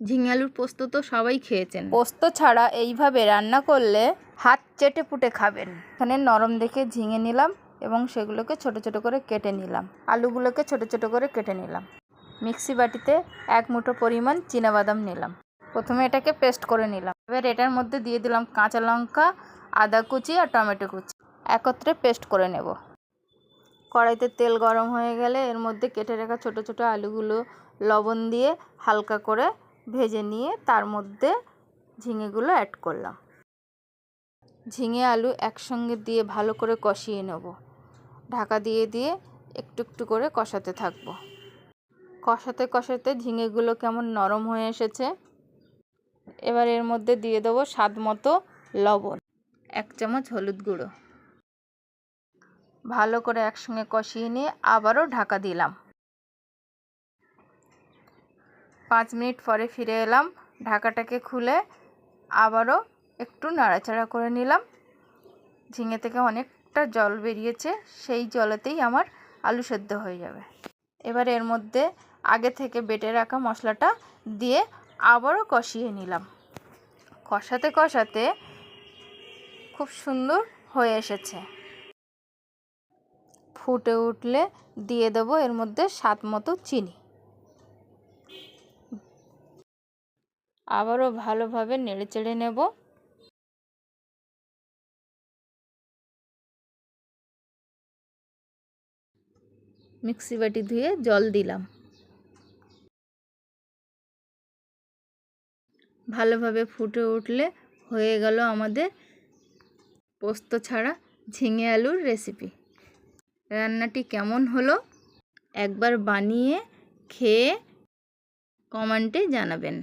ঝিঙে আলুর পোস্ত তো সবাই খেয়েছেন। পোস্ত ছাড়া এইভাবে রান্না করলে হাত চেটে পুটে খাবেন। এখানে নরম দেখে ঝিঙে নিলাম এবং সেগুলোকে ছোট ছোট করে কেটে নিলাম। আলুগুলোকে ছোট ছোট করে কেটে নিলাম। মিক্সি বাটিতে 1 মুঠো পরিমাণ চীনাবাদাম নিলাম। প্রথমে এটাকে পেস্ট করে নিলাম। এবার এটার মধ্যে দিয়ে দিলাম কাঁচা লঙ্কা, আদা কুচি আর টমেটো কুচি, একত্রে পেস্ট করে নেব। কড়াইতে তেল গরম হয়ে গেলে এর মধ্যে কেটে রাখা ছোট ছোট আলুগুলো লবণ দিয়ে হালকা করে ভেজে নিয়ে তার মধ্যে ঝিঙেগুলো অ্যাড করলাম। ঝিঙে আলু একসঙ্গে দিয়ে ভালো করে কষিয়ে নেব। ঢাকা দিয়ে দিয়ে একটু একটু করে কষাতে থাকব। কষাতে কষাতে ঝিঙেগুলো কেমন নরম হয়ে এসেছে। এবার এর মধ্যে দিয়ে দেবো স্বাদ মতো লবণ, 1 চামচ হলুদ গুঁড়ো। ভালো করে একসঙ্গে কষিয়ে নিয়ে আবারও ঢাকা দিলাম। 5 মিনিট পরে ফিরে এলাম। ঢাকাটাকে খুলে আবারও একটু নাড়াচাড়া করে নিলাম। ঝিঙে থেকে অনেকটা জল বেরিয়েছে, সেই জলেতেই আমার আলু সেদ্ধ হয়ে যাবে। এবার এর মধ্যে আগে থেকে বেটে রাখা মশলাটা দিয়ে আবারও কষিয়ে নিলাম। কষাতে কষাতে খুব সুন্দর হয়ে এসেছে। ফুটে উঠলে দিয়ে দেবো এর মধ্যে স্বাদ মতো চিনি। আবারও ভালোভাবে নেড়েচেড়ে নেব। মিক্সি বাটি ধুয়ে জল দিলাম। ভালোভাবে ফুটে উঠলে হয়ে গেল আমাদের পোস্ত ছাড়া ঝিঙে আলুর রেসিপি। রান্নাটি কেমন হলো একবার বানিয়ে খেয়ে কমেন্টে জানাবেন।